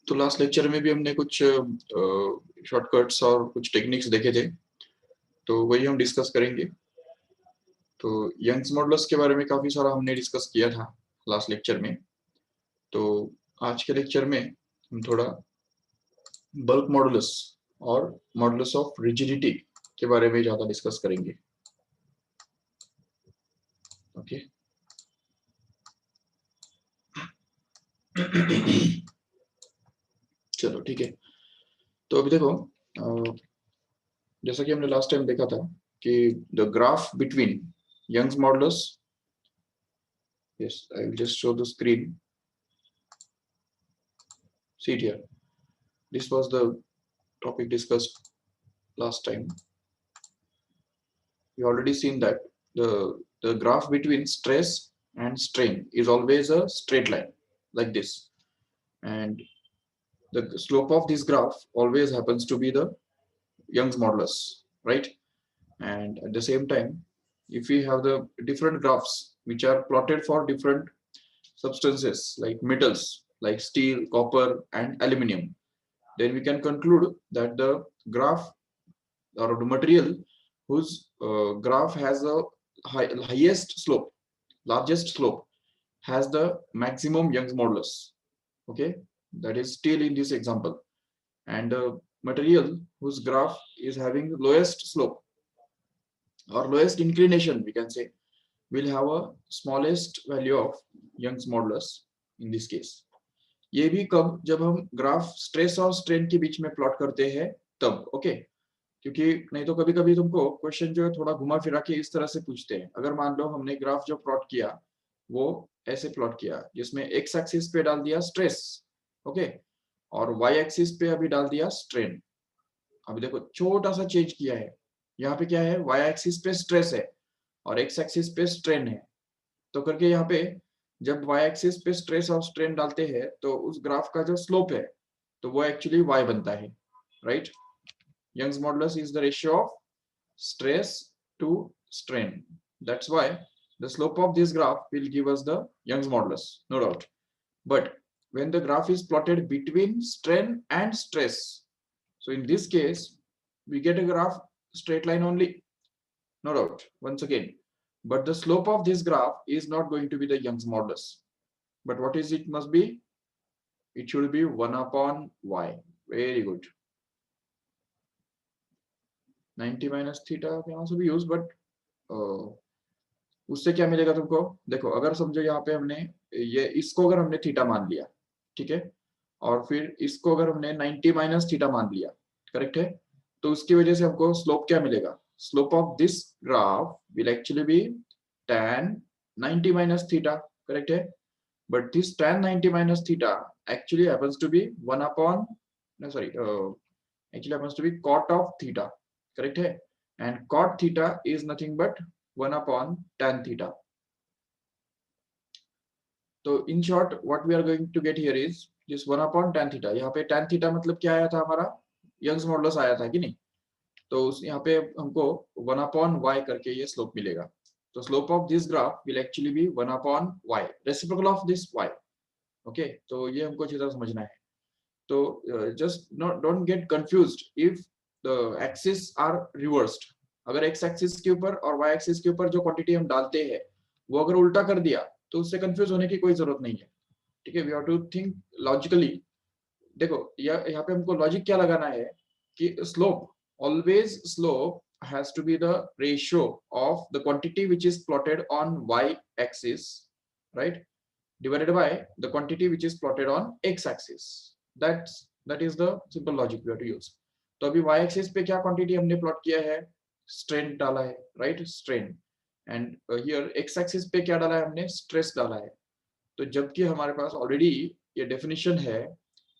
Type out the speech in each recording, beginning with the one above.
तो last lecture में भी हमने कुछ शॉर्टकट्स और कुछ टेक्निक्स देखे थे, तो वही हम डिस्कस करेंगे। तो यंग्स मॉडल्स के बारे में काफी सारा हमने डिस्कस किया था लास्ट लेक्चर में। तो आज के लेक्चर में हम थोड़ा बल्क मॉडुलस और मॉडुलस ऑफ रिजिडिटी के बारे में ज्यादा डिस्कस करेंगे। ओके चलो ठीक है। तो अभी देखो, जैसा कि हमने लास्ट टाइम देखा था कि the graph between Young's modulus, yes, I will just show the screen. See it here. This was the topic discussed last time. We already seen that the graph between stress and strain is always a straight line like this, and the slope of this graph always happens to be the Young's modulus, right? And at the same time, if we have the different graphs which are plotted for different substances like metals like steel, copper, and aluminium, then we can conclude that the graph or the material whose graph has a highest slope, largest slope, has the maximum Young's modulus. Okay, that is steel in this example, and the material whose graph is having lowest slope or lowest inclination, we can say, will have a smallest value of Young's modulus in this case. ये भी कब, जब हम graph stress और strain के बीच में plot करते हैं तब। ओके, क्योंकि नहीं तो कभी कभी तुमको क्वेश्चन जो है थोड़ा घुमा फिरा के इस तरह से पूछते हैं। अगर मान लो हमने ग्राफ जो प्लॉट किया वो ऐसे प्लॉट किया जिसमें एक्स एक्सिस पे डाल दिया स्ट्रेस, ओके, और वाई एक्सिस पे अभी डाल दिया स्ट्रेन। अभी देखो छोटा सा चेंज किया है, यहाँ पे क्या है, वाई एक्सिस पे स्ट्रेस है और एक्स एक्सिस पे स्ट्रेन है। तो करके यहाँ पे जब वाई एक्सिस पे स्ट्रेस और स्ट्रेन डालते हैं तो उस ग्राफ का जो स्लोप है तो वो एक्चुअली वाई बनता है, right? Young's modulus is the ratio of stress to strain. That's why the slope of this graph will give us the Young's modulus, no doubt. But when the graph is plotted between strain and stress, so in this case we get a graph straight line only, no doubt, once again. But the slope of this graph is not going to be the Young's modulus. But what is it must be? It should be 1 upon y. Very good. 90 minus theta यहाँ से भी use, but उससे क्या मिलेगा तुमको? देखो अगर समझो यहाँ पे हमने ये इसको अगर हमने थीटा मान लिया, ठीक है, और फिर इसको अगर हमने 90 माइनस थीटा मान लिया, करेक्ट है, तो उसकी वजह से हमको स्लोप क्या मिलेगा? Slope of this graph will actually be tan 90 minus theta, correct है, but this tan 90 minus theta actually happens to be 1 upon, no sorry, actually happens to be cot of theta, correct है, and cot theta is nothing but 1 upon tan theta. तो in short what we are going to get here is this 1 upon tan theta. यहाँ पे tan theta मतलब क्या आया था हमारा? Young's modulus आया था कि नहीं? तो यहाँ पे हमको 1 upon y करके ये स्लोप मिलेगा। तो slope of this graph will actually be 1 upon y, reciprocal of this y. Okay, तो ये हमको अच्छी तरह समझना है। तो just don't get confused if the axis are reversed. अगर एक्स एक्सिस के ऊपर और वाई एक्सिस के ऊपर जो क्वांटिटी हम डालते हैं वो अगर उल्टा कर दिया तो उससे कंफ्यूज होने की कोई जरूरत नहीं है, ठीक है। We have to think logically. देखो यहाँ पे हमको लॉजिक क्या लगाना है कि slope, always slope has to be the ratio of the quantity which is plotted on y axis, right, divided by the quantity which is plotted on x axis. That is the simple logic we have to use. तो अभी y axis पे क्या quantity हमने plot किया है? Strain डाला है, right, strain. And here x axis पे क्या डाला है हमने? स्ट्रेस डाला है। तो जबकि हमारे पास ऑलरेडी ये डेफिनेशन है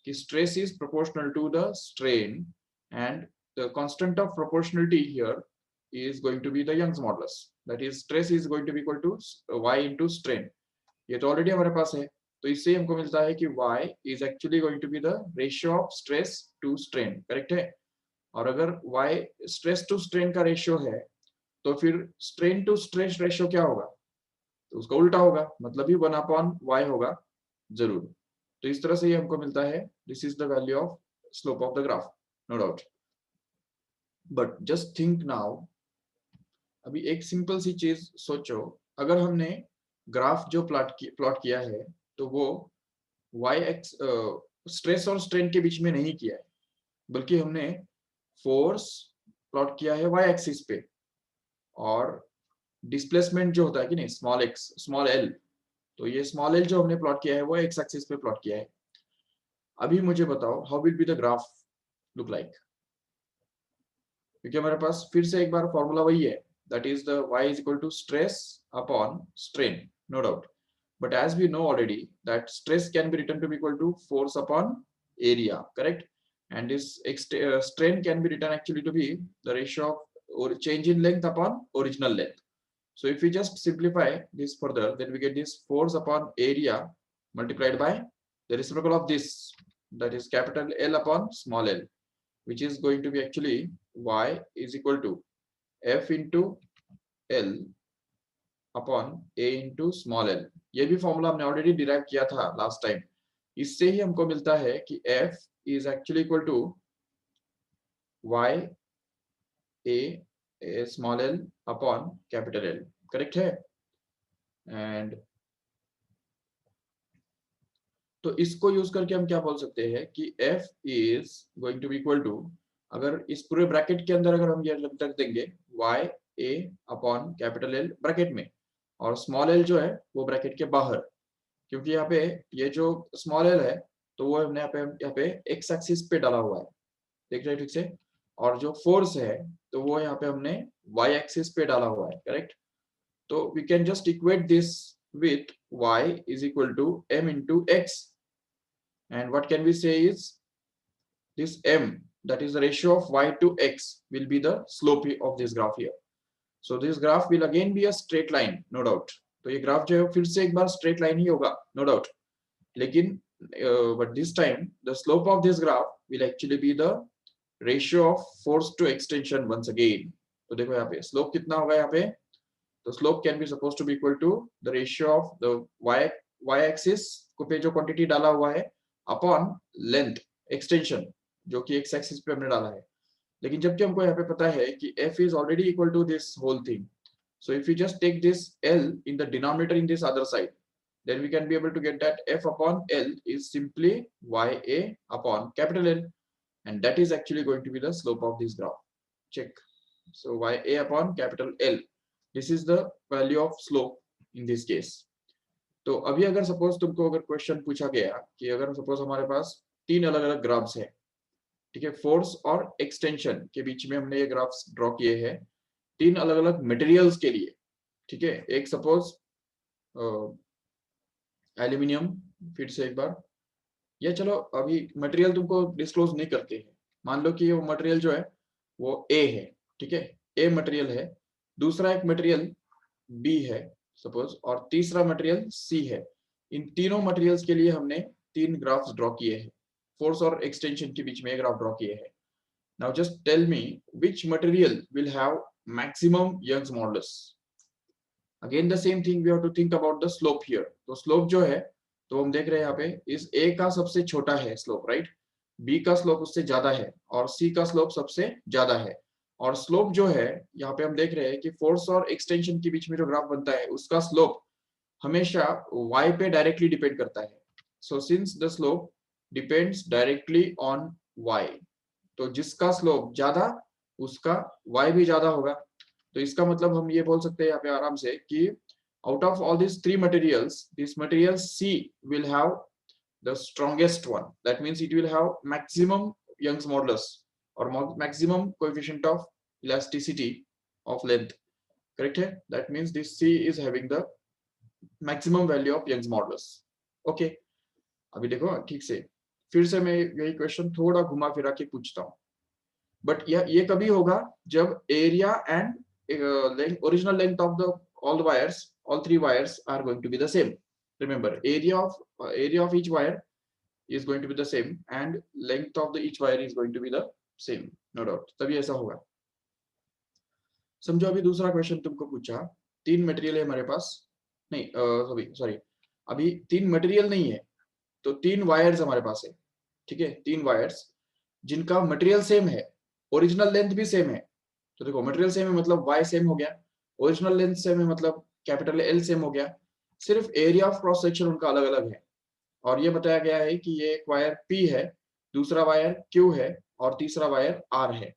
कि stress is proportional to the strain and the constant of proportionality here is going to be the Young's modulus. That is, stress is going to be equal to y into strain. ये तो already हमारे पास है, तो इससे हमको मिलता है कि y is actually going to be the ratio of stress to strain, correct है। और अगर y stress to strain का रेशियो है तो फिर strain to stress रेशियो क्या होगा? तो उसका उल्टा होगा, मतलब ही 1 upon y होगा जरूर। तो इस तरह से ये हमको मिलता है, this is the value of slope of the graph, no doubt. But just think now, अभी एक सिंपल सी चीज सोचो, अगर हमने ग्राफ जो प्लॉट किया है तो वो वाई एक्स स्ट्रेस और स्ट्रेन के बीच में नहीं किया है, बल्कि हमने फोर्स प्लॉट किया है वाई एक्सिस पे, और डिस्प्लेसमेंट जो होता है कि नहीं, स्मॉल एक्स स्मॉल एल, तो ये स्मॉल एल जो हमने प्लॉट किया है वो एक्स एक्सिस पे प्लॉट किया है। अभी मुझे बताओ how will be the graph look like, क्योंकि हमारे पास फिर से एक बार फॉर्मूला वही है, that is the y is equal to stress upon strain, no doubt. But as we know already that stress can be written to be equal to force upon area, correct? And this strain can be written actually to be the ratio of or change in length upon original length. So if we just simplify this further, then we get this force upon area multiplied by the reciprocal of this, that is capital L upon small l, which is going to be actually y is equal to f into L upon a into small L. ये भी formula हमने already derive किया था last time. इससे ही हमको मिलता है कि f is actually equal to y a small l upon capital L, correct है? एंड तो इसको यूज करके हम क्या बोल सकते हैं कि f is going to be equal to, अगर इस पूरे ब्रैकेट के अंदर अगर हम ये रख देंगे y a upon capital L bracket में, और स्मॉल l जो है वो ब्रैकेट के बाहर, क्योंकि यहाँ पे ये जो स्मॉल एल है तो वो हमने यहाँ पे एक्स एक्सिस पे डाला हुआ है, देख रहे हैं ठीक से, और जो फोर्स है तो वो यहाँ पे हमने वाई एक्सिस पे डाला हुआ है, करेक्ट? तो we can just equate this with y is equal to m into x, and what can we say is this m, that is the ratio of y to x, will be the slope of this graph here. So this graph will again be a straight line, no doubt. तो ये graph जो है फिर से एक बार straight line ही होगा, no doubt, लेकिन but this time the slope of this graph will actually be the ratio of force to extension once again. तो देखो यहाँ पे स्लोप कितना होगा यहाँ पे, तो slope can be suppose to be equal to the ratio of the y axis को पे जो क्वांटिटी डाला हुआ है अपॉन लेंथ एक्सटेंशन जो कि x एक्सिस पे हमने डाला है। लेकिन जबकि हमको यहाँ पे पता है कि f is already equal to this whole thing, so if we just take this L in the denominator in this other side, then we can be able to get that f upon L is simply ya upon capital L, and that is actually going to be the slope of this graph. Check. So ya upon capital L, this is the value of slope in this case. तो अभी अगर suppose तुमको अगर question पूछा गया कि अगर suppose हमारे पास तीन अलग अलग ग्राफ्स है, ठीक है, फोर्स और एक्सटेंशन के बीच में हमने ये ग्राफ्स ड्रॉ किए हैं तीन अलग अलग मटेरियल्स के लिए, ठीक है, एक सपोज एल्यूमिनियम, फिर से एक बार, या चलो अभी मटेरियल तुमको डिस्क्लोज नहीं करते हैं, मान लो कि वो मटेरियल जो है वो ए है, ठीक है, ए मटेरियल है, दूसरा एक मटेरियल बी है सपोज, और तीसरा मटेरियल सी है। इन तीनों मटेरियल्स के लिए हमने तीन ग्राफ्स ड्रॉ किए हैं, फोर्स और एक्सटेंशन के बीच में एक ग्राफ ड्रॉ किए हैं। Now just tell me which material will have maximum Young's modulus. Again the same thing we have to think about the slope here. तो स्लोप जो है तो हम देख रहे हैं यहाँ पे इस ए का सबसे छोटा है स्लोप, राइट, बी का स्लोप उससे ज्यादा है और सी का स्लोप सबसे ज्यादा है, और स्लोप जो है यहाँ पे हम देख रहे हैं कि फोर्स और एक्सटेंशन के बीच में जो ग्राफ बनता है उसका स्लोप हमेशा y पे डायरेक्टली डिपेंड करता है। So since the slope depends directly on y, तो जिसका स्लोप ज्यादा उसका y भी ज्यादा होगा। तो इसका मतलब हम ये बोल सकते हैं यहाँ पे आराम से कि out of all these three materials, this material C will have the strongest one. That means it will have maximum Young's modulus or maximum coefficient of elasticity of length. Correct है? That means this C is having the maximum value of Young's modulus. Okay. अभी देखो ठीक से फिर से मैं यही question थोड़ा घुमा फिरा के पूछता हूँ, बट ये कभी होगा जब area and original length of the all the wires, all three wires are going to be the same. Remember, area of each wire is going to be the same and length of the each wire is going to be the same, no doubt. तभी ऐसा होगा। समझो अभी दूसरा question तुमको पूछा, तीन material है हमारे पास, नहीं सॉरी अभी तीन मटेरियल नहीं है, तो 3 वायर्स हमारे पास है, ठीक है, 3 वायर्स जिनका मटेरियल सेम है, ओरिजिनल लेंथ भी सेम है। तो देखो मटेरियल सेम है मतलब वाई सेम हो गया, ओरिजिनल लेंथ सेम है मतलब कैपिटल एल सेम हो गया, सिर्फ एरिया ऑफ क्रॉस सेक्शन उनका अलग अलग है। और ये बताया गया है कि ये एक वायर पी है, दूसरा वायर क्यू है और तीसरा वायर आर है।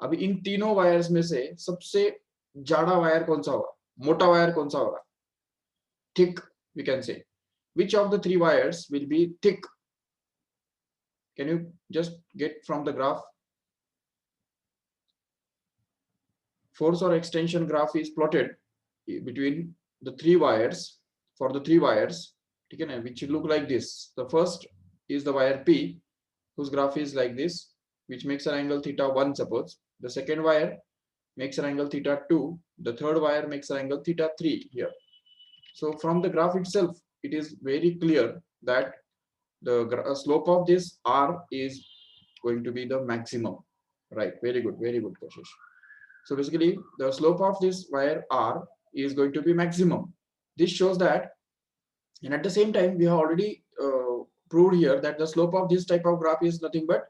अभी इन तीनों वायर्स में से सबसे जाड़ा वायर कौन सा होगा, मोटा वायर कौन सा होगा, thick, we can say which of the three wires will be thick? Can you just get from the graph? Force or extension graph is plotted between the three wires, for the three wires, ठीक है ना, which look like this. The first is the wire P, whose graph is like this, which makes an angle theta 1 suppose. The second wire makes an angle theta 2. The third wire makes an angle theta 3 here. So from the graph itself, it is very clear that the slope of this R is going to be the maximum, right? Very good Kashish. So basically the slope of this wire R is going to be maximum. This shows that, and at the same time we have already proved here that the slope of this type of graph is nothing but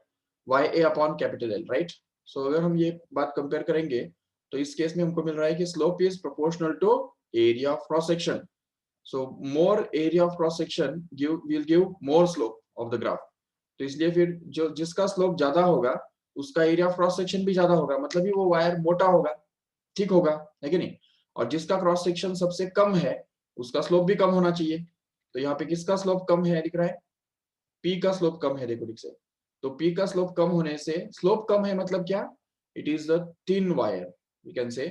YA upon capital L, right? So अगर हम ये बात compare करेंगे तो इस case में हमको मिल रहा है कि slope is proportional to area of cross section. So more area of cross section will give more slope of the graph. तो इसलिए फिर जो जिसका स्लोप ज्यादा होगा उसका एरिया ऑफ क्रॉस सेक्शन भी ज्यादा होगा, मतलब ही वो वायर मोटा होगा, ठीक होगा, है कि नहीं? और जिसका क्रॉस सेक्शन सबसे कम है उसका स्लोप भी कम होना चाहिए। तो यहाँ पे किसका स्लोप कम है दिख रहा है, पी का स्लोप कम है, देखो ठीक से। तो पी का स्लोप कम होने से, स्लोप कम है मतलब क्या, it is the thin wire we can say,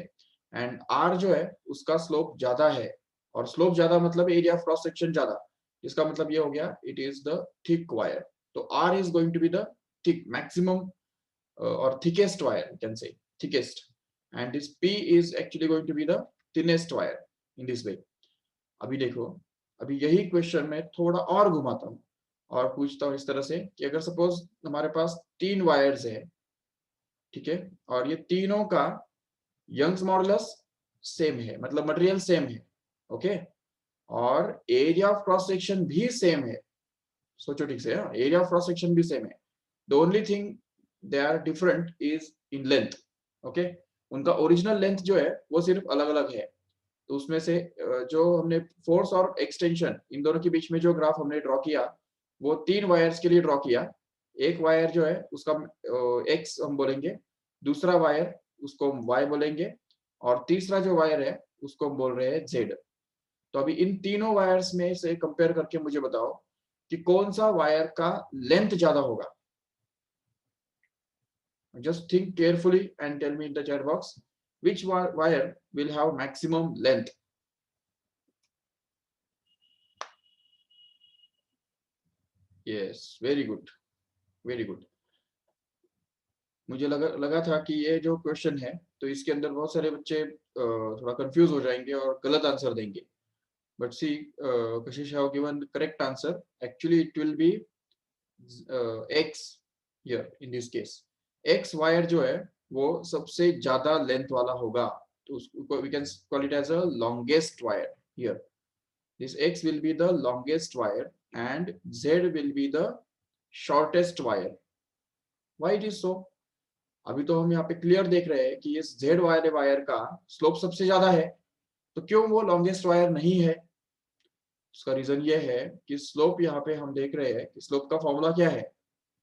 and R जो है उसका स्लोप ज्यादा है, और स्लोप ज्यादा मतलब एरिया ऑफ क्रॉस सेक्शन ज्यादा, इसका मतलब ये हो गया it is the thick wire. तो R is going to be the thick maximum or thickest wire, you can say thickest, and this P is actually going to be the thinnest wire in this way. अभी देखो, अभी यही question में थोड़ा और घुमाता हूँ और पूछता हूँ इस तरह से कि अगर सपोज हमारे पास 3 वायर्स है, ठीक है, और ये तीनों का यंग्स मॉडुलस सेम है, मतलब मटेरियल सेम है, ओके, और एरिया ऑफ क्रॉस सेक्शन भी सेम है। सोचो ठीक से, एरिया ऑफ क्रॉस सेक्शन भी सेम है, the only thing they are different is in length, okay. उनका ओरिजिनल लेंथ जो है वो सिर्फ अलग अलग है। तो उसमें से जो हमने फोर्स और एक्सटेंशन इन दोनों के बीच में जो ग्राफ हमने ड्रॉ किया वो 3 वायर्स के लिए ड्रॉ किया। एक वायर जो है उसका एक्स हम बोलेंगे, दूसरा वायर उसको हम वाई बोलेंगे, और तीसरा जो वायर है उसको हम बोल रहे हैं जेड। तो अभी इन तीनों वायर्स में से कंपेयर करके मुझे बताओ कि कौन सा वायर का लेंथ ज्यादा होगा। Just think carefully and tell me in the chat box which wire will have maximum length. Yes, very good, very good. मुझे लगा था कि ये जो क्वेश्चन है तो इसके अंदर बहुत सारे बच्चे थोड़ा कंफ्यूज हो जाएंगे और गलत आंसर देंगे, but see, Kashish have given the correct answer. Actually it will be x here in this case. x wire जो है वो सबसे ज्यादा लेंथ वाला होगा, तो उसको we can call it as a longest wire here. This x will be the longest wire and z will be the shortest wire. Why it is so? अभी तो हम यहाँ पे क्लियर देख रहे हैं कि इस z वाले वायर का स्लोप सबसे ज्यादा है, तो क्यों वो लॉन्गेस्ट वायर नहीं है? उसका रीजन ये है कि स्लोप यहाँ पे हम देख रहे हैं कि स्लोप का फॉर्मूला क्या है।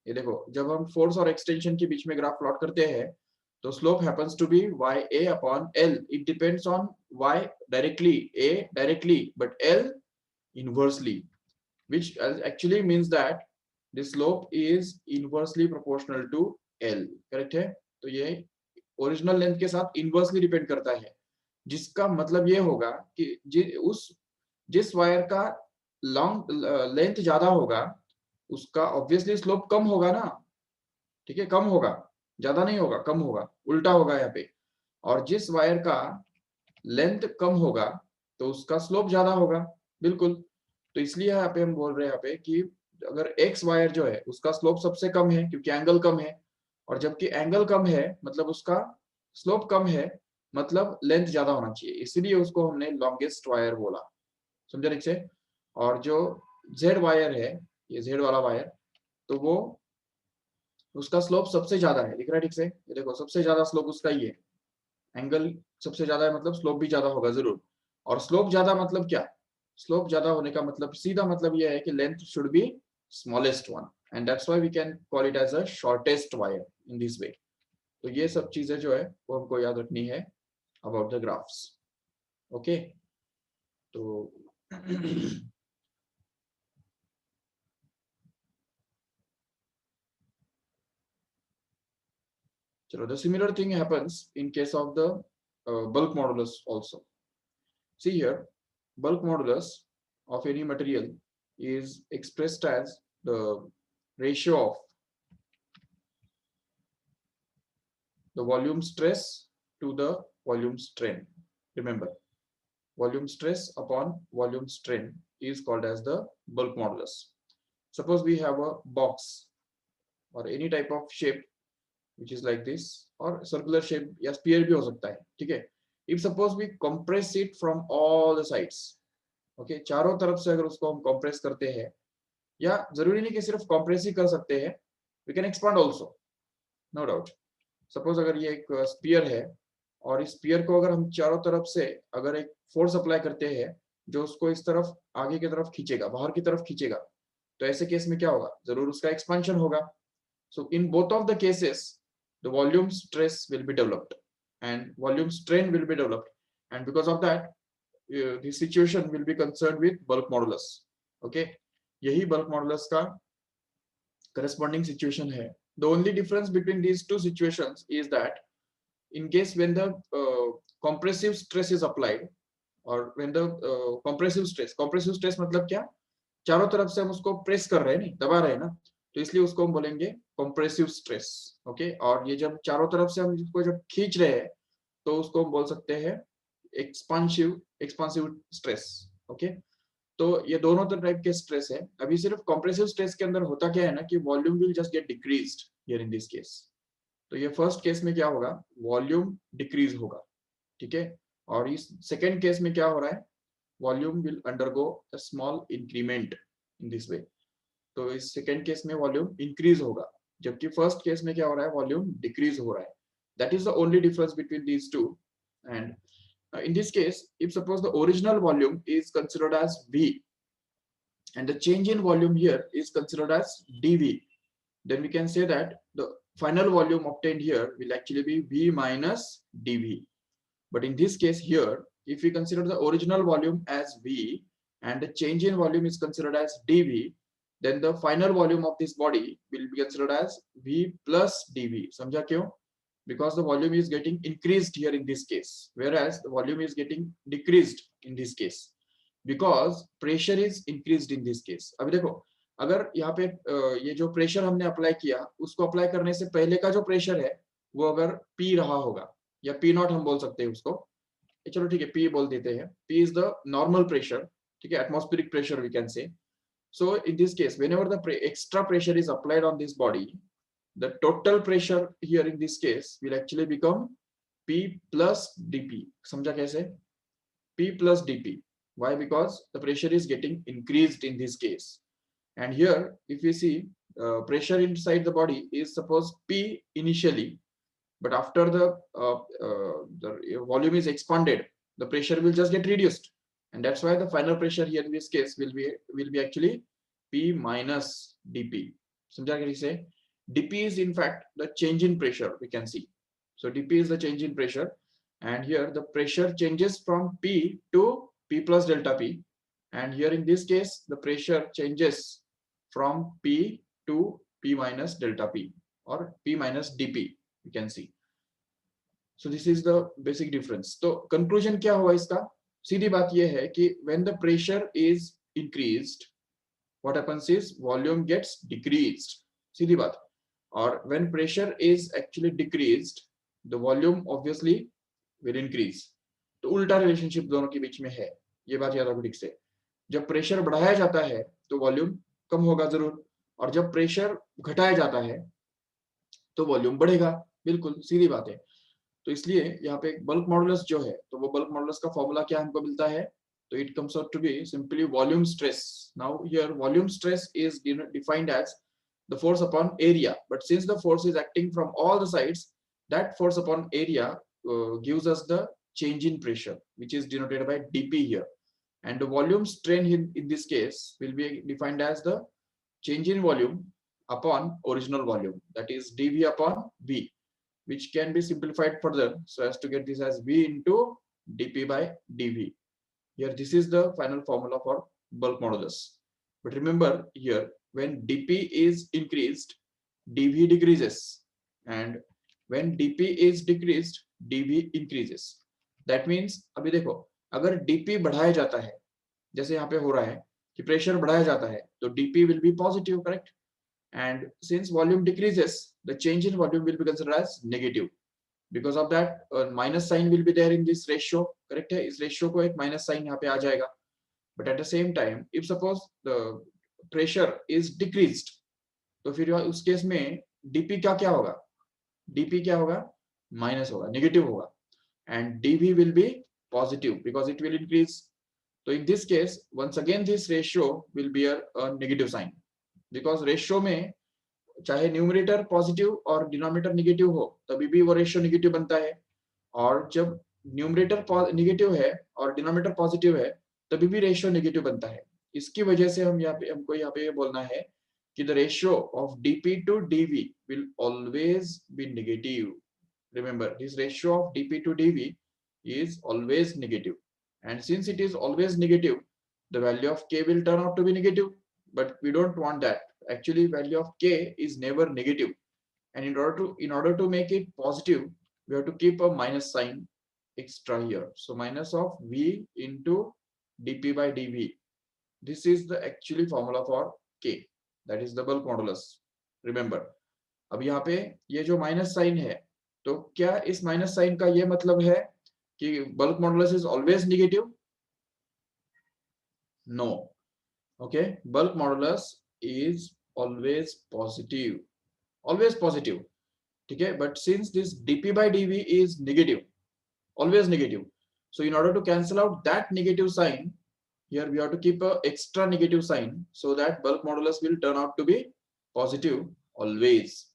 ये देखो, जब हम फोर्स और एक्सटेंशन के बीच में ग्राफ प्लॉट करते हैं तो slope happens to be YA upon L. It depends on Y directly, A directly, but L inversely, which actually means that the slope is inversely proportional to L. Correct है? तो ये original length के साथ inversely depend करता है, जिसका मतलब ये होगा कि जिस वायर का लॉन्ग लेंथ ज्यादा होगा उसका ऑब्वियसली स्लोप कम होगा ना, ठीक है, कम होगा, ज्यादा नहीं होगा, कम होगा, उल्टा होगा यहाँ पे। और जिस वायर का लेंथ कम होगा तो उसका स्लोप ज्यादा होगा, बिल्कुल। तो इसलिए यहाँ पे हम बोल रहे हैं यहाँ पे कि अगर एक्स वायर जो है उसका स्लोप सबसे कम है क्योंकि एंगल कम है, और जबकि एंगल कम है मतलब उसका स्लोप कम है, मतलब लेंथ ज्यादा होना चाहिए, इसीलिए उसको हमने लॉन्गेस्ट वायर बोला, समझा ठीक से। और जो जेड वायर है ये Z वाला वायर, तो वो उसका स्लोप सबसे ज्यादा है, दिख रहा है ठीक से, ये देखो सबसे ज्यादा स्लोप उसका ही है, एंगल सबसे ज्यादा है मतलब स्लोप भी ज्यादा होगा जरूर। और स्लोप ज्यादा मतलब क्या, स्लोप ज्यादा होने का मतलब सीधा मतलब यह है कि length should be smallest one, and that's why we can call it as a shortest wire in this way. तो ये सब चीजें जो है वो हमको याद रखनी है अबाउट द ग्राफ्स। ओके, तो चलो, the similar thing happens in case of the bulk modulus also. See here, bulk modulus of any material is expressed as the ratio of the volume stress to the volume strain. Remember, volume stress upon volume strain is called as the bulk modulus. Suppose we have a box or any type of shape which is like this, or circular shape या sphere भी हो सकता है, ठीक है। If suppose we compress it from all the sides, okay, चारों तरफ से अगर उसको हम compress करते हैं, या जरूरी नहीं कि सिर्फ compress ही कर सकते हैं, we can expand also, no doubt. Suppose अगर ये एक sphere है और इस स्पीयर को अगर हम चारों तरफ से अगर एक फोर्स अप्लाई करते हैं जो उसको इस तरफ आगे की तरफ खींचेगा, बाहर की तरफ खींचेगा, तो ऐसे केस में क्या होगा, जरूर उसका एक्सपेंशन होगा। So in both of the cases the volume stress will be developed and volume strain will be developed, and because of that the situation will be concerned with bulk modulus. Okay, यही bulk modulus का corresponding situation है। The only difference between these two situations is that in case when the compressive stress is applied, or when the compressive stress मतलब क्या, चारों तरफ से हम उसको प्रेस कर रहे हैं, नहीं दबा रहे हैं ना, तो इसलिए उसको हम बोलेंगे कंप्रेसिव स्ट्रेस। ओके, और ये जब चारों तरफ से हम इसको जब खींच रहे हैं तो उसको हम बोल सकते हैं एक्सपांसिव स्ट्रेस। ओके, तो ये दोनों टाइप के स्ट्रेस है। अभी सिर्फ कंप्रेसिव स्ट्रेस के अंदर होता क्या है ना कि volume will just gate decreased here in this case. तो ये फर्स्ट केस में क्या होगा, वॉल्यूम डिक्रीज होगा, ठीक है। और इस सेकेंड केस में क्या हो रहा है, volume will undergo a small increment in this way. तो इस सेकेंड केस में वॉल्यूम इंक्रीज होगा, जबकि फर्स्ट केस में क्या हो रहा है, वॉल्यूम डिक्रीज हो रहा है। That is the only difference between these two. And in this case, if suppose the original volume is considered as V and the change in volume here is considered as dV, then we can say that the final volume obtained here will actually be V minus dV. But in this case here, if we consider the original volume as V and the change in volume is considered as dV, then the final volume of this body will be considered as V plus dV. समझा क्यों? Because the volume is getting increased here in this case, whereas the volume is getting decreased in this case because pressure is increased in this case. अभी देखो, अगर यहाँ पे ये जो pressure हमने अप्लाई किया, उसको अप्लाई करने से पहले का जो प्रेशर है वो अगर P रहा होगा, या P नॉट हम बोल सकते हैं उसको, चलो ठीक है P बोल देते हैं, P is the normal pressure, ठीक है, atmospheric pressure we can say. So in this case, whenever the extra pressure is applied on this body, the total pressure here in this case will actually become P plus dP. समझा कैसे? P plus dP. Why? Because the pressure is getting increased in this case. And here, if we see pressure inside the body is suppose P initially, but after the volume is expanded, the pressure will just get reduced, and that's why the final pressure here in this case will be actually P minus dP. समझा कैसे? dP is in fact the change in pressure, we can see. So dP is the change in pressure, and here the pressure changes from P to P plus delta P, and here in this case the pressure changes from P to P minus delta P, or P minus dP, you can see. So this is the basic difference. तो conclusion क्या हुआ इसका? सीधी बात ये है कि when the pressure is increased, what happens is volume gets decreased. सीधी बात। और when pressure is actually decreased, the volume obviously will increase. तो उल्टा रिलेशनशिप दोनों के बीच में है, ये बात याद रखो ठीक से। जब प्रेशर बढ़ाया जाता है तो वॉल्यूम कम होगा जरूर, और जब प्रेशर घटाया जाता है तो वॉल्यूम बढ़ेगा, बिल्कुल सीधी बात है। तो इसलिए यहाँ पे बल्क मॉडुलस जो है, तो वो बल्क मॉडुलस का फॉर्मूला क्या हमको मिलता है, So it comes out to be simply volume stress. Now here volume stress is defined as the force upon area, but since the force is acting from all the sides, that force upon area gives us the change in pressure, which is denoted by dp here. And the volume strain in this case will be defined as the change in volume upon original volume, that is dv upon v, which can be simplified further so as to get this as v into dp by dv. Here this is the final formula for bulk modulus. But remember here, when dp is increased, dv decreases, and when dp is decreased, dv increases. That means अभी देखो, अगर dp बढ़ाया जाता है, जैसे यहाँ पे हो रहा है कि प्रेशर बढ़ाया जाता है, तो dp will be positive, correct? And since volume decreases, the change in volume will be considered as negative. Because of that, minus sign will be there in this ratio, correct है? इस ratio को एक minus sign यहाँ पे आ जाएगा. But at the same time, if suppose the pressure is decreased, तो फिर उस केस में dp का क्या होगा? dp क्या होगा? Minus होगा, negative होगा, and dv will be positive because it will increase. So in this case, once again this ratio will be a negative sign, because ratio में चाहे न्यूमरेटर पॉजिटिव और डिनोमिनेटर नेगेटिव हो, तभी भी वो रेशियो नेगेटिव बनता है, और जब न्यूमरेटर नेगेटिव है और डिनोमिनेटर पॉजिटिव है, तभी भी रेशियो नेगेटिव बनता है. इसकी वजह से हमको यहाँ पे बोलना है कि the ratio of dp to dv will always be negative. Remember, this ratio of dp to dv is always negative, and since it is always negative, the value of k will turn out to be negative. But we don't want that. Actually, value of k is never negative, and in order to make it positive, we have to keep a minus sign extra here. So minus of v into dp by dv. This is the actually formula for k, that is the bulk modulus. Remember, अब यहाँ पे ये जो minus sign है, तो क्या इस minus sign का ये मतलब है कि bulk modulus is always negative? No. Okay, bulk modulus is always positive, always positive. Okay, but since this dp by dv is negative, always negative, so in order to cancel out that negative sign, here we have to keep a extra negative sign so that bulk modulus will turn out to be positive always.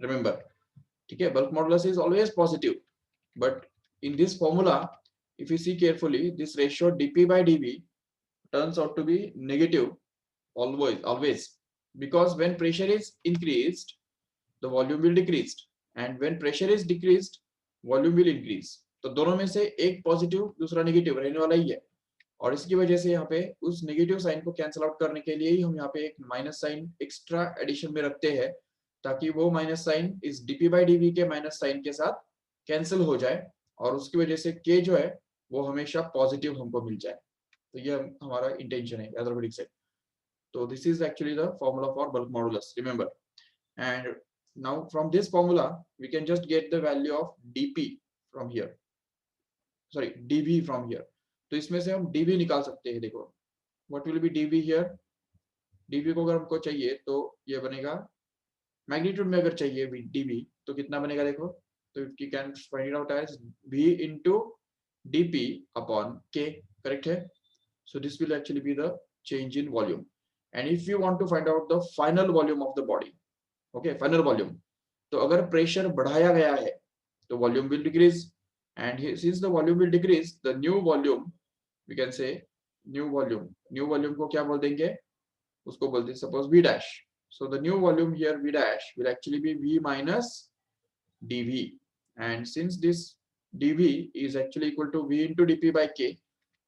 Remember, okay, bulk modulus is always positive, but in this formula, if you see carefully, this ratio dp by dv turns out to be negative always, because when pressure is increased, the volume will decrease, and when pressure is decreased, volume will increase. तो दोनों में से एक positive दूसरा negative रहने वाला ही है, और इसकी वजह से यहाँ पे उस नेगेटिव साइन को कैंसिल आउट करने के लिए ही हम यहाँ पे एक माइनस साइन एक्स्ट्रा एडिशन में रखते हैं, ताकि वो माइनस साइन इस dp by dv के माइनस साइन के साथ कैंसिल हो जाए, और उसकी वजह से k जो है वो हमेशा पॉजिटिव हमको मिल जाए. तो ये हमारा इंटेंशन है एथरोपोडिक से. So this is actually the formula for bulk modulus, remember. And now from this formula, we can just get the value of dp from here, sorry, dv from here. तो इसमें से हम dv निकाल सकते हैं. देखो, what will be dv here? dv को अगर हमको चाहिए तो ये बनेगा, मैग्नीट्यूड में अगर चाहिए dv तो कितना बनेगा देखो, तो you can find it out as v into dp upon k, correct है? So this will actually be the change in volume. And if you want to find out the final volume of the body, okay, final volume, तो अगर pressure बढ़ाया गया है तो volume will decrease, and since the volume will decrease, the new volume, we can say new volume को क्या बोल देंगे, उसको बोलते हैं suppose v dash. So the new volume here v dash will actually be v minus dv, and since this dv is actually equal to v into dp by k,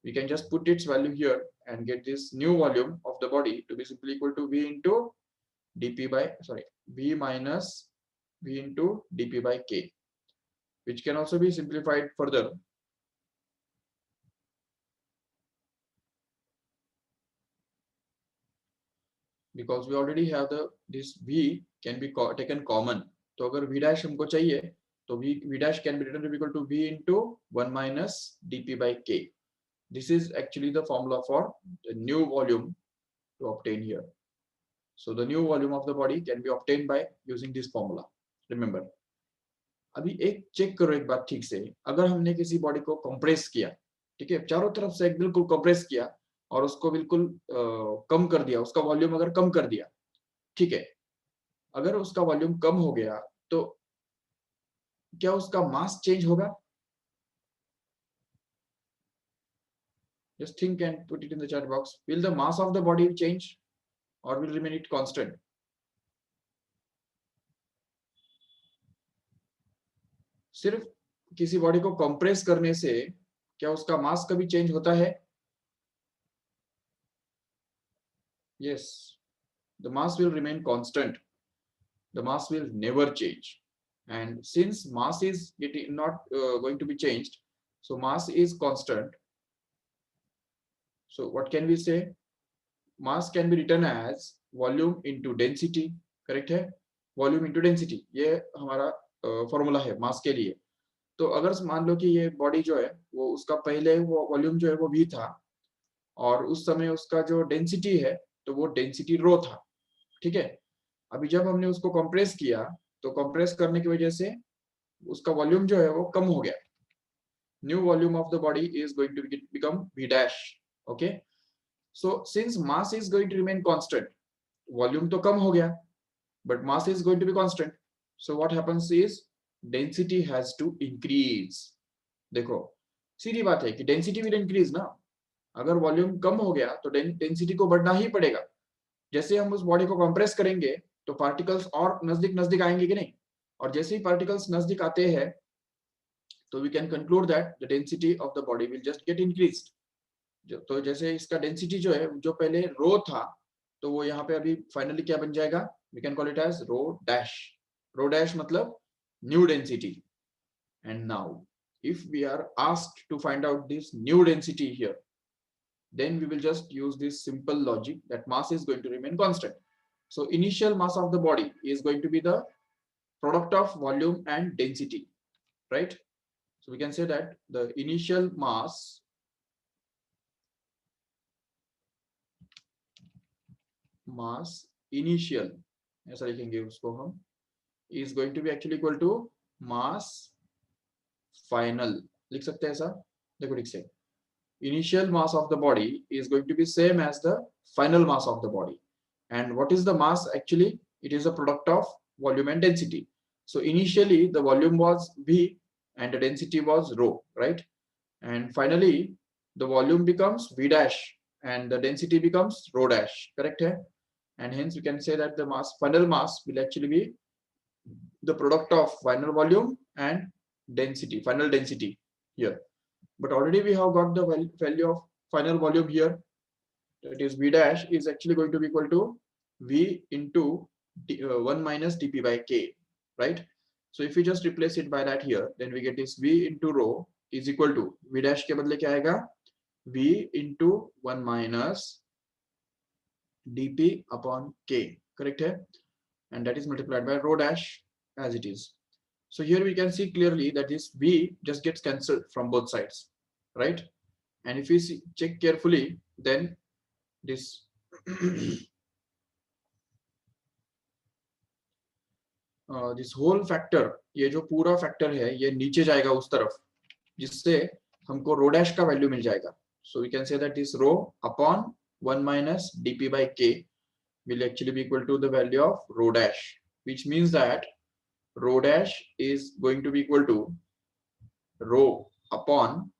we can just put its value here and get this new volume of the body to be simply equal to v into dp by, sorry, v minus v into dp by k, which can also be simplified further. Because we already have this v can be taken common. तो अगर v dash हमको चाहिए तो v dash can be written to be equal to v into 1 minus dp by k. This is actually the formula for the new volume to obtain here. So the new volume of the body can be obtained by using this formula. Remember. अभी एक check करो एक बात ठीक से, अगर हमने किसी बॉडी को कंप्रेस किया, ठीक है, चारों तरफ से एक बिल्कुल कंप्रेस किया और उसको बिल्कुल कम कर दिया, उसका वॉल्यूम अगर कम कर दिया, ठीक है, अगर उसका वॉल्यूम कम हो गया तो क्या उसका मास चेंज होगा? Just think and put it in the chat box. Will the mass of the body change or will remain it constant? सिर्फ किसी बॉडी को कंप्रेस करने से क्या उसका मास कभी चेंज होता है? Yes, the mass will remain constant. The mass will never change. And since mass is not going to be changed, so mass is constant. So what can we say? Mass can be written as volume into density. Correct है, volume into density, ये हमारा formula है मास के लिए. तो अगर मान लो कि ये बॉडी जो है वो उसका पहले वो वॉल्यूम जो है वो v था और उस समय उसका जो डेंसिटी है तो वो डेंसिटी रो था, ठीक है. अभी जब हमने उसको कंप्रेस किया तो कंप्रेस करने की वजह से उसका वॉल्यूम जो है वो कम हो गया. New volume of the body is going to become v dash. Okay, so since mass is going to remain constant, volume तो कम हो गया but mass is going to be constant. So what happens is density has to increase. देखो सीधी बात है कि density will increase ना. अगर वॉल्यूम कम हो गया तो डेंसिटी को बढ़ना ही पड़ेगा. जैसे हम उस बॉडी को कंप्रेस करेंगे तो पार्टिकल्स और नजदीक नजदीक आएंगे कि नहीं, और जैसे ही पार्टिकल्स नजदीक आते हैं तो we can conclude that the density of the body will just get increased. तो जैसे इसका डेंसिटी जो है जो पहले रो था तो वो यहाँ पे अभी फाइनली क्या बन जाएगा, we can call it as rho dash. Rho dash मतलब new density. And now if we are asked to find out this new density here, then we will just use this simple logic that mass is going to remain constant. So initial mass of the body is going to be the product of volume and density, right? So we can say that the initial mass initial, ऐसा लिखेंगे उसको हम, is going to be actually equal to mass final. लिख सकते हैं ऐसा, देखो ठीक से. Initial mass of the body is going to be same as the final mass of the body. And what is the mass actually? It is a product of volume and density. So initially the volume was v and the density was rho, right? And finally the volume becomes v dash and the density becomes rho dash, correct hai? And hence we can say that the mass, final mass, will actually be the product of final volume and density, final density here. But already we have got the value of final volume here, that is v dash is actually going to be equal to v into 1 minus dp by k, right? So if we just replace it by that here, then we get this v into rho is equal to v dash के बदले क्या आएगा, v into 1 minus dp upon k, correct है? And that is multiplied by rho dash as it is. So here we can see clearly that this v just gets cancelled from both sides, right? And if we see, check carefully, then this this whole factor, ये जो पूरा factor है ये नीचे जाएगा उस तरफ, जिससे हमको रो डैश का वैल्यू मिल जाएगा. So we can say that this rho upon 1 minus dp by k will actually be equal to the value of rho dash, which means that rho dash is going to be equal to rho upon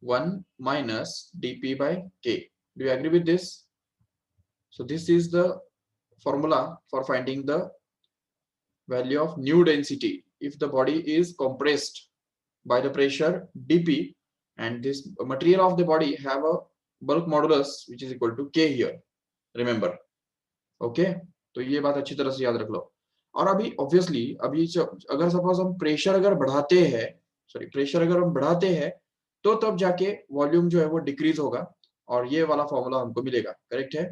1 minus dp by k. Do you agree with this? So this is the formula for finding the value of new density if the body is compressed by the pressure dp and this material of the body have a bulk modulus which is equal to k here, remember. Okay, तो ये बात अच्छी तरह से याद रख लो. और अभी ऑब्वियसली अभी अगर सपोज हम प्रेशर अगर बढ़ाते हैं, प्रेशर अगर हम बढ़ाते हैं तो तब जाके वॉल्यूम जो है वो डिक्रीज होगा और ये वाला फॉर्मूला हमको मिलेगा, करेक्ट है?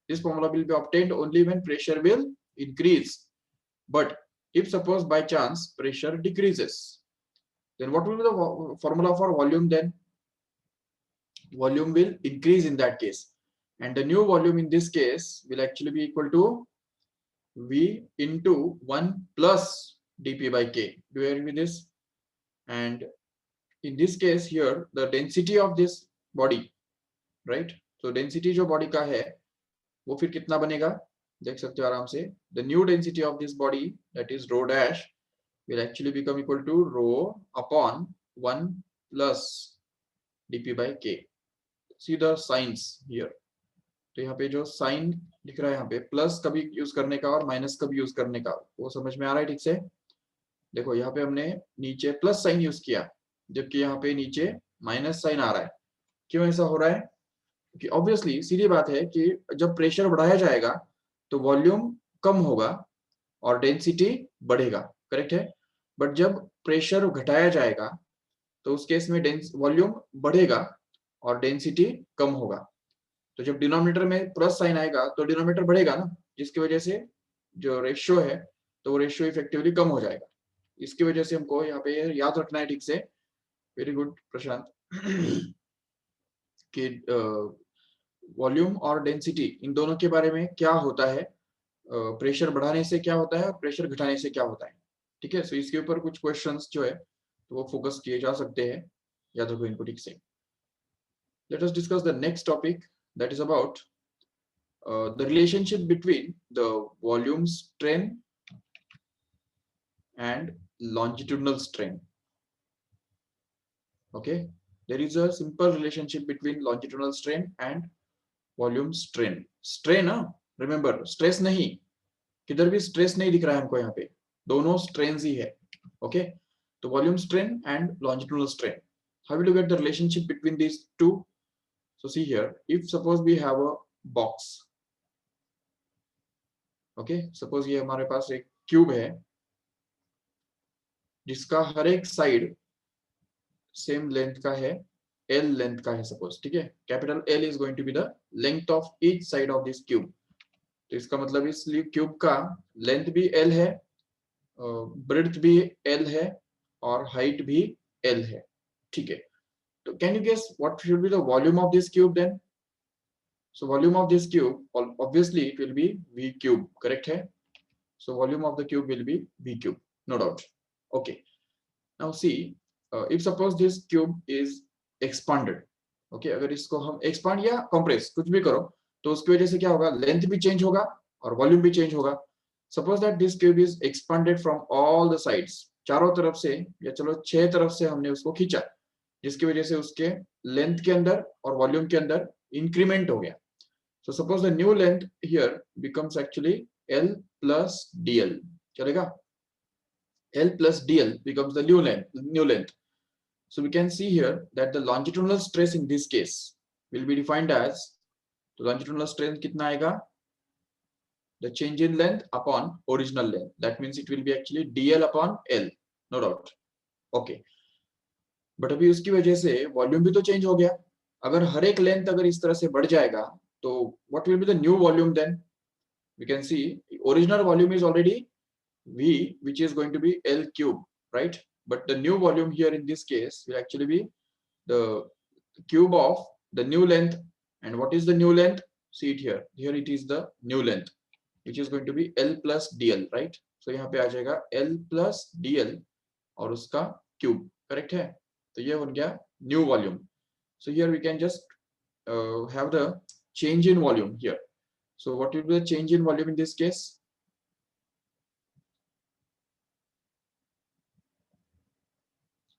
This formula will be obtained only when pressure will increase. But if suppose by chance pressure decreases, then what will be the formula for volume then? Volume will increase in that case. And the new volume in this case will actually be equal to v into 1 plus dp by k. Do you agree with this? And in this case here the density of this body, right? So density जो body का है वो फिर कितना बनेगा, देख सकते हो आराम से, the new density of this body, that is rho dash, will actually become equal to rho upon 1 plus dp by k. See the signs here. तो यहाँ पे जो साइन दिख रहा है, यहाँ पे प्लस कभी यूज करने का और माइनस कभी यूज करने का, वो समझ में आ रहा है ठीक से? देखो यहाँ पे हमने नीचे प्लस साइन यूज किया, जबकि यहाँ पे नीचे माइनस साइन आ रहा है। क्यों ऐसा हो रहा है? कि ऑब्वियसली सीधी बात है कि जब प्रेशर बढ़ाया जाएगा तो वॉल्यूम कम होगा और डेंसिटी बढ़ेगा, करेक्ट है? बट जब प्रेशर घटाया जाएगा तो उस केस में वॉल्यूम बढ़ेगा और डेंसिटी कम होगा। तो जब डिनोमिनेटर में प्लस साइन आएगा तो डिनोमिनेटर बढ़ेगा ना, जिसकी वजह से जो रेशियो है तो वो रेशियो इफेक्टिवली कम हो जाएगा। इसकी वजह से हमको यहाँ पे याद रखना है ठीक से। वेरी गुड प्रशांत। कि वॉल्यूम और डेंसिटी इन दोनों के बारे में क्या होता है, प्रेशर बढ़ाने से क्या होता है और प्रेशर घटाने से क्या होता है, ठीक है? सो इसके ऊपर कुछ क्वेश्चंस जो है तो वो फोकस किए जा सकते हैं, याद रखो इनको ठीक से। Let us discuss the next topic, that is about the relationship between the volume strain and longitudinal strain. Okay, there is a simple relationship between longitudinal strain and volume strain. strain ना, remember stress नहीं, किधर भी stress नहीं दिख रहा है हमको, यहाँ पे दोनों स्ट्रेन्स ही है। ओके, तो volume strain and longitudinal strain, how will you get the relationship between these two? So see here, if suppose we have a box, okay, suppose ये हमारे पास एक क्यूब है जिसका हर एक साइड सेम लेंथ का है, एल लेंथ का है सपोज, ठीक है? Capital L is going to be the length of each side of this cube. तो इसका मतलब इस क्यूब का लेंथ भी एल है, ब्रेड्थ भी एल है और हाइट भी एल है, ठीक है? तो can you guess what should be the volume of this cube then? So volume of this cube obviously it will be v cube, correct है? So volume of the cube will be v cube, no doubt. Okay. Now see, if suppose this cube is expanded, okay, अगर इसको हम expand या compress कुछ भी करो तो उसकी वजह से क्या होगा, लेंथ भी चेंज होगा और वॉल्यूम भी चेंज होगा। Suppose that this cube is expanded from all the sides, चारों तरफ से या चलो 6 तरफ से हमने उसको खींचा, जिसकी वजह से उसके लेंथ के अंदर और वॉल्यूम के अंदर इंक्रीमेंट हो गया। So suppose the new length here becomes actually L plus DL, चलेगा? L plus DL becomes the new length. So we can see here that the longitudinal stress in this case will be defined as, तो longitudinal stress कितना आएगा? The change in length upon original length. That means it will be actually DL upon L, no doubt. Okay. But अभी उसकी वजह से volume भी तो change हो गया। अगर हर एक लेंथ अगर इस तरह से बढ़ जाएगा तो what will be the new volume then? We can see original volume is already v, which is going to be L cube, right? But the new volume here in this case will actually be the cube of the new length. And what is the new length? See it here. Here it is the new length, which is going to be L plus DL, right? So यहाँ पे आ जाएगा L plus DL और उसका cube, correct है? तो ये बन गया new volume. So here we can just have the change in volume here. So what will be the change in volume in this case?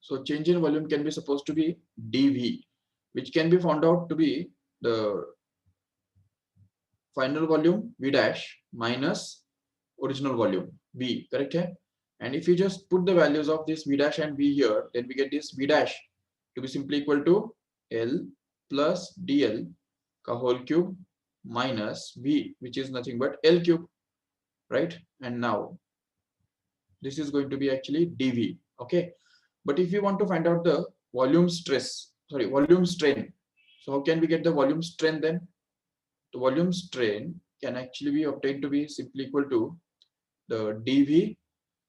So change in volume can be supposed to be dV, which can be found out to be the final volume v dash minus original volume v, correct है? And if you just put the values of this v dash and v here, then we get this v dash to be simply equal to L plus DL का whole cube minus v, which is nothing but L cube, right? And now this is going to be actually dV, okay? But if you want to find out the volume strain, so how can we get the volume strain then? The volume strain can actually be obtained to be simply equal to the dV,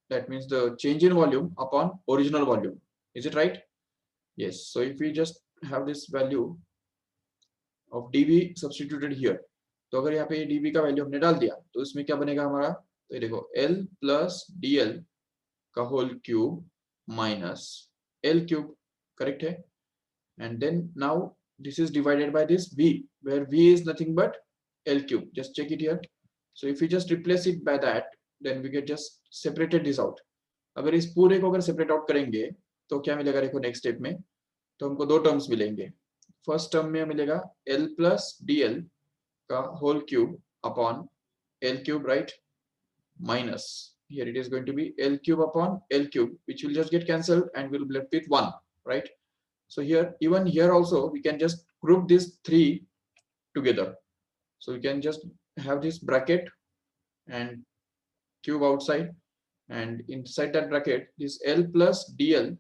that means the change in volume upon original volume. Is it right? Yes. So if we just have this value of dV substituted here, तो अगर यहाँ पे dV का value हमने डाल दिया तो इसमें क्या बनेगा हमारा? तो ये देखो L plus DL का whole cube minus L cube, correct है. And then now this is divided by this v, where v is nothing but L cube. Just check it here. So if we just replace it by that, then we get just separated this out. अगर इस पूरे को अगर separate out करेंगे तो क्या मिलेगा, देखो नेक्स्ट स्टेप में तो हमको दो टर्म्स मिलेंगे. फर्स्ट टर्म में मिलेगा L प्लस DL का whole cube upon L cube, right, minus here it is going to be L cube upon L cube, which will just get cancelled and will be left with 1, right? So here, even here also we can just group these three together. So we can just have this bracket and cube outside, and inside that bracket this L plus DL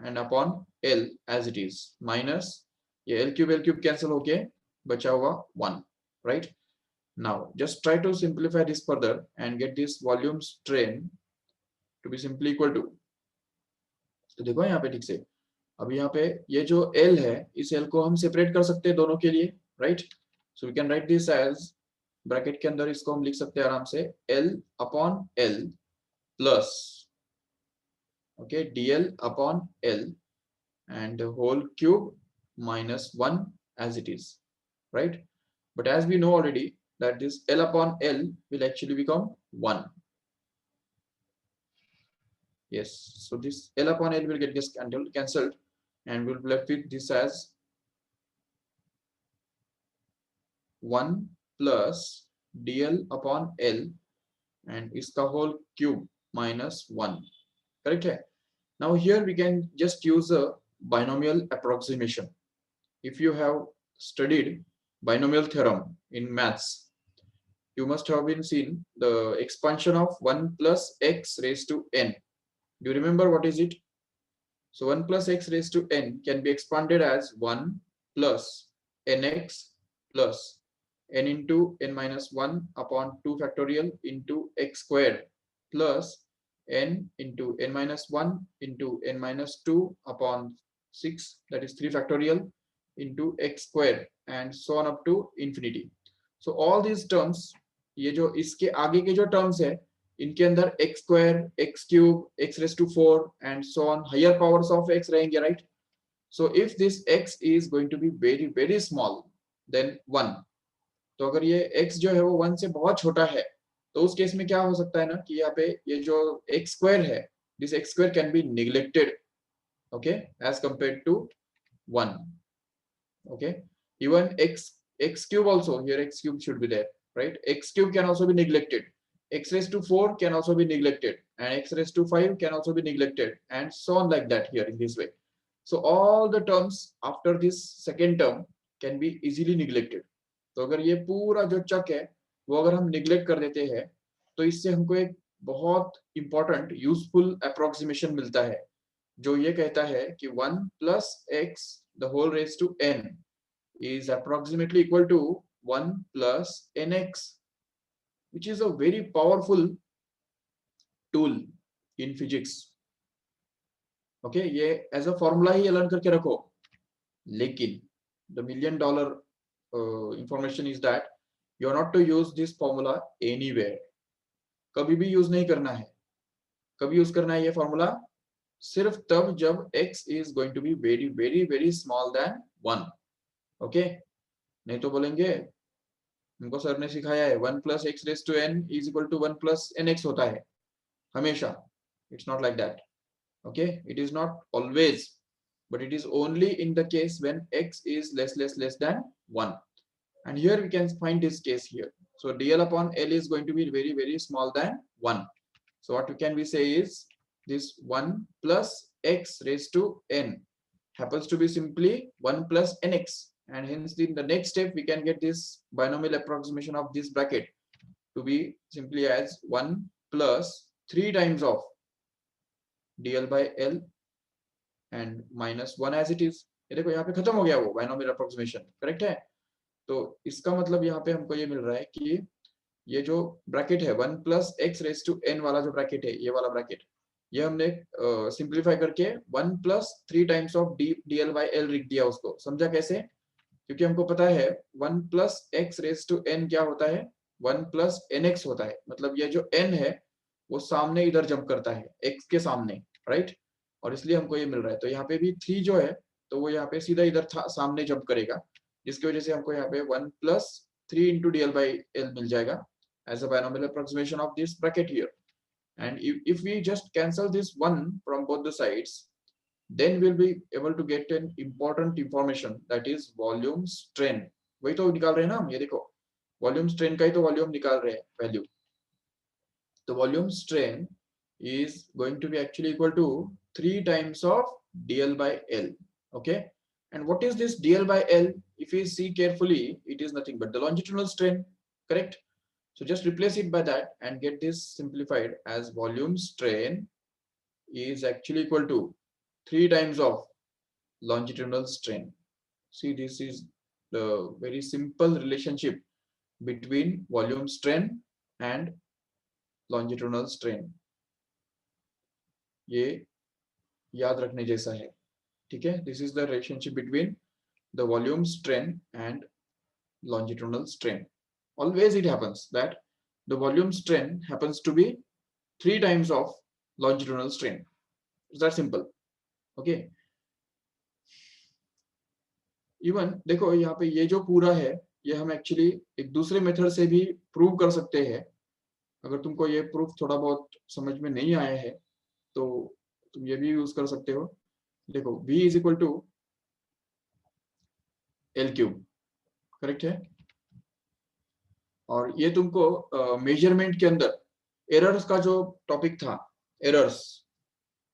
and upon L as it is minus ये L cube cancel होके बचा हुआ 1, right? Now just try to simplify this further and get this volume strain to be simply equal to. तो देखो यहाँ पे ठीक से, अब यहाँ पे ये जो L है, इस L को हम सेपरेट कर सकते हैं दोनों के लिए, right? So we can write this as, bracket के अंदर इसको हम लिख सकते हैं आराम से L upon L plus okay DL upon L and whole cube minus 1 as it is, right? But as we know already that this L upon L will actually become 1. Yes, so this L upon L will get cancelled and we'll be left with this as 1 plus DL upon L and इसका whole cube minus 1. Correct है? Now here we can just use a binomial approximation. If you have studied binomial theorem in maths, you must have been seen the expansion of 1 plus x raised to n. Do you remember what is it? So 1 plus x raised to n can be expanded as 1 plus nx plus n into n minus 1 upon 2 factorial into x squared plus n into n minus 1 into n minus 2 upon 6, that is 3 factorial into x squared and so on up to infinity. So all these terms, ये जो इसके आगे के जो terms है, इनके अंदर x square, x cube, x raised to 4 and so on higher powers of x रहेंगे, right? So if this x is going to be very very small then 1, तो अगर ये x जो है वो 1 से बहुत छोटा है तो उस केस में क्या हो सकता है ना कि यहाँ पे ये जो x square है, this x square can be neglected, okay, as compared to 1. Okay, even x cube also, here x cube should be there, right? X cube can also be neglected, x raised to 4 can also be neglected and x raised to 5 can also be neglected and so on like that here in this way. So all the terms after this second term can be easily neglected. तो अगर ये पूरा जो चक है वो अगर हम neglect कर देते हैं तो इससे हमको एक बहुत इंपॉर्टेंट यूजफुल अप्रोक्सीमेशन मिलता है जो ये कहता है कि 1 plus x the whole raised to n is approximately equal to 1 plus nx, which is a very powerful tool in physics. Okay, ये as a formula he learn करके रखो, लेकिन the $1 million information is that you are not to use this formula anywhere. कभी भी use नहीं करना है. कभी यूज करना है ये फॉर्मूला सिर्फ तब जब x is going to be very very very small than 1. Okay, नहीं तो बोलेंगे हमको सर ने सिखाया है 1 plus x raised to n is equal to 1 plus nx होता है हमेशा. It's not like that. Okay, it is not always, but it is only in the case when x is less than 1. And here we can find this case here. So dl upon l is going to be very very small than 1. So what we say is this 1 plus x raised to n happens to be simply 1 plus nx, and hence in the next step we can get this binomial approximation of this bracket to be simply as 1 plus 3 times of dl by l and minus 1 as it is. ये देखो यहाँ पे खत्म हो गया वो binomial approximation, correct है? तो इसका मतलब यहाँ पे हमको ये मिल रहा है कि ये जो ब्रैकेट है 1 plus x raised to n वाला जो ब्रैकेट है, ये वाला ब्रैकेट, ये हमने सिंप्लीफाई करके 1 plus 3 times of dl by l लिख दिया. उसको समझा कैसे? क्योंकि हमको पता है 1 plus x raised to n क्या होता है, 1 plus nx होता है. मतलब ये जो n है वो सामने इधर जंप करता है x के सामने, राइट? और इसलिए हमको ये मिल रहा है। तो यहाँ पे भी 3 जो है तो वो यहाँ पे सीधा इधर था सामने जंप करेगा, जिसकी वजह से हमको यहाँ पे 1 + 3 × dl/l मिल जाएगा as a binomial approximation of this bracket here. And if we just cancel this 1 from both the sides, then we'll be able to get an important information, that is volume strain. वही तो निकाल रहे हैं ना हम, ये देखो volume strain का ही तो वॉल्यूम निकाल रहे हैं वैल्यू। तो volume strain is going to be actually equal to 3 times of dl/l. Okay, and what is this dl/l? If we see carefully, it is nothing but the longitudinal strain, correct? So just replace it by that and get this simplified as volume strain is actually equal to 3 times of longitudinal strain. See, this is the very simple relationship between volume strain and longitudinal strain. ये याद रखने जैसा है, ठीक है? This is the relationship between the volume strain and longitudinal strain. Always it happens that the volume strain happens to be 3 times of longitudinal strain. It's that simple. Okay. Even देखो यहाँ पे ये जो पूरा है ये हम एक्चुअली एक दूसरे मेथड से भी प्रूव कर सकते हैं। अगर तुमको ये प्रूफ थोड़ा बहुत समझ में नहीं आया है तो तुम ये भी यूज कर सकते हो। देखो v = L3, करेक्ट है? और ये तुमको मेजरमेंट के अंदर एरर्स का जो टॉपिक था, एरर्स,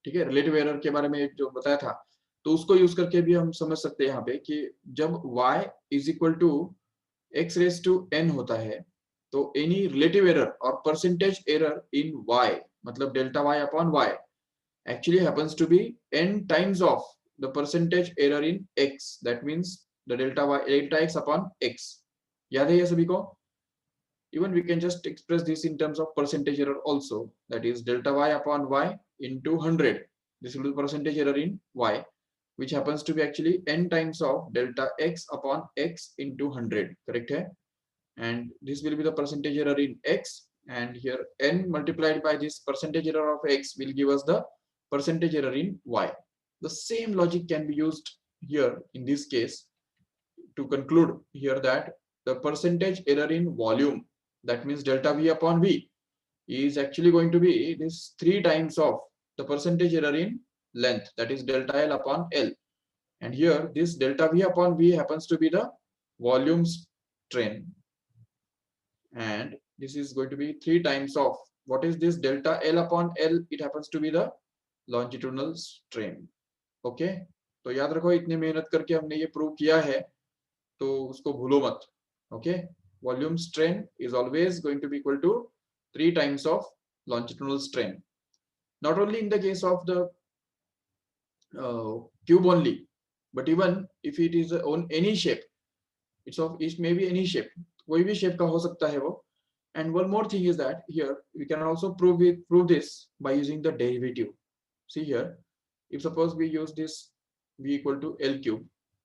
ठीक है, रिलेटिव एरर के बारे में जो बताया था, तो उसको यूज करके भी हम समझ सकते हैं यहाँ पे कि जब y = x⁻n होता है तो एनी रिलेटिव एरर और परसेंटेज एरर इन y, मतलब delta y/y actually happens to be n times of the percentage error in x, that means the delta x/x. याद है ये सभी को? Even we can just express this in terms of percentage error also, that is delta y/y into 100. This will be percentage error in y, which happens to be actually n times of delta x/x into 100, correct है? And this will be the percentage error in x, and here n multiplied by this percentage error of x will give us the percentage error in y. The same logic can be used here in this case to conclude here that the percentage error in volume, that means delta v/v, is actually going to be this 3 times of the percentage error in length, that is delta l/l. And here this delta v/v happens to be the volume strain, and this is going to be 3 times of what is this delta l/l? It happens to be the longitudinal strain. Okay, तो याद रखो इतनी मेहनत करके हमने ये prove किया है तो उसको भूलो मत। Okay, volume strain is always going to be equal to 3 times of longitudinal strain, not only in the case of the cube only, but even if it is on any shape, it may be any shape, कोई भी shape का हो सकता है वो। And one more thing is that here we can also prove this by using the derivative. See here, if suppose we use this v = L3,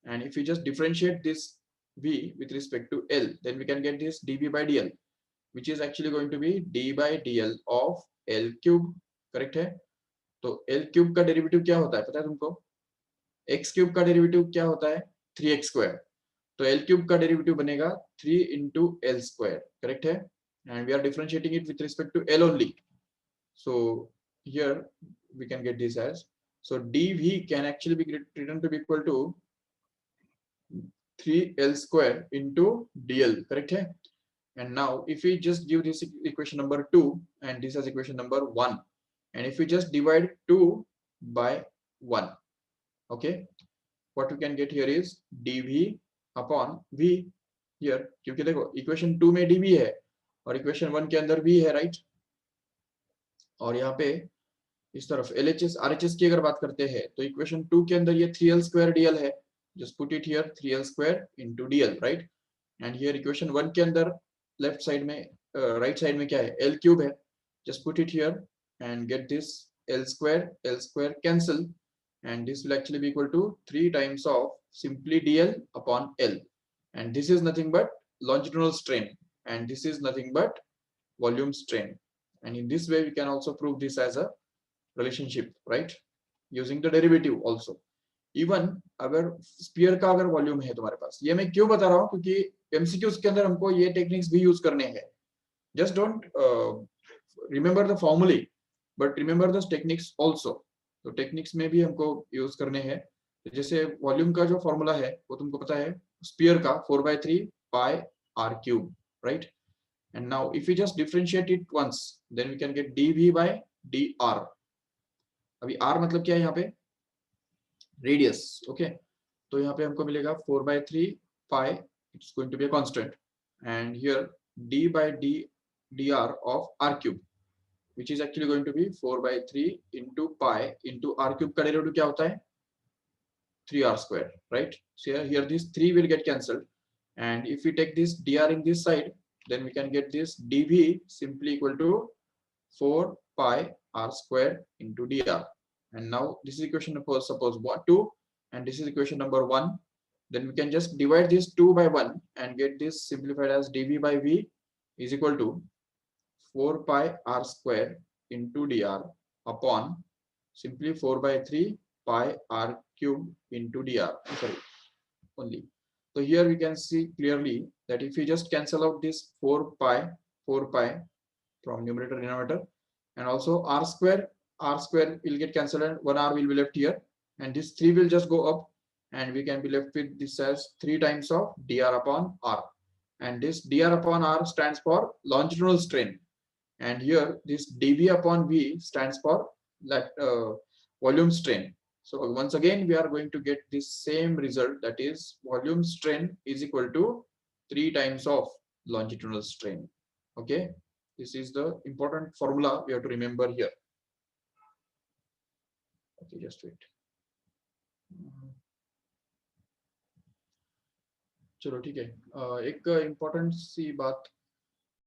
and if we just differentiate this v with respect to L, then we can get this dv/dl, which is actually going to be d/dl of L3, correct है? तो L3 का derivative क्या होता है पता है तुमको? x3 का डेरिवेटिव क्या होता है? 3x²। तो L3 का डेरिवेटिव बनेगा 3 × L², करेक्ट है? And we are differentiating it with respect to L only. So here we can get this as, so dv can actually be written to be equal to 3L² into dl, correct है? And now if we just give this equation number 2 and this as equation number 1, and if we just divide 2 by 1, okay, what we can get here is dv/v here, क्योंकि देखो equation 2 में dv है और equation 1 के अंदर v है, right? और यहाँ पे इस तरफ LHS RHS की अगर बात करते हैं तो इक्वेशन 2 के अंदर ये 3L² dl है, just put it here 3L² into dl, right? And here equation 1 के अंदर लेफ्ट साइड में राइट साइड में क्या है? L3 है, just put it here and get this L² cancel, and this will actually be equal to 3 times of simply dl/L, and this is nothing but longitudinal strain, and this is nothing but volume strain. And in this way we can also prove this as a relationship, right? Using the derivative also. Even अगर spear का अगर volume है तुम्हारे पास, ये मैं क्यों बता रहा हूँ, क्योंकि एमसीक्यूज के अंदर हमको ये टेक्निक्स भी यूज करने हैं। जस्ट डोंट रिमेंबर द फॉर्मूले but remember the techniques also. तो टेक्निक्स में भी हमको यूज करने हैं। जैसे वॉल्यूम का जो फॉर्मूला है वो तुमको पता है, स्पीयर का 4/3 pi r cube, right? And now if we just differentiate it once, then we can get dv by dr. अभी r मतलब क्या है यहाँ पे? Radius, okay. तो यहाँ पे हमको मिलेगा 4/3 pi, it's going to be a constant, and here d by d dr of r cube, which is actually going to be 4/3 into pi into r cube का डेरिवेटिव क्या होता है? 3r square, right? So here this 3 will get cancelled, and if we take this dr in this side, then we can get this dv simply equal to 4 pi r square into dr. And now this is equation number, suppose 2, and this is equation number 1. Then we can just divide this 2 by 1 and get this simplified as dv by v is equal to 4 pi r square into dr upon simply 4/3 pi r cube into dr. Sorry, only. So here we can see clearly that if we just cancel out this 4 pi from numerator denominator, and also r square will get cancelled and 1r will be left here, and this 3 will just go up, and we can be left with this as 3 times of dr upon r, and this dr upon r stands for longitudinal strain, and here this dv upon v stands for that volume strain. So once again we are going to get this same result, that is volume strain is equal to 3 times of longitudinal strain. Okay, this is the important formula we have to remember here. Okay, just wait. चलो ठीक है, एक important सी बात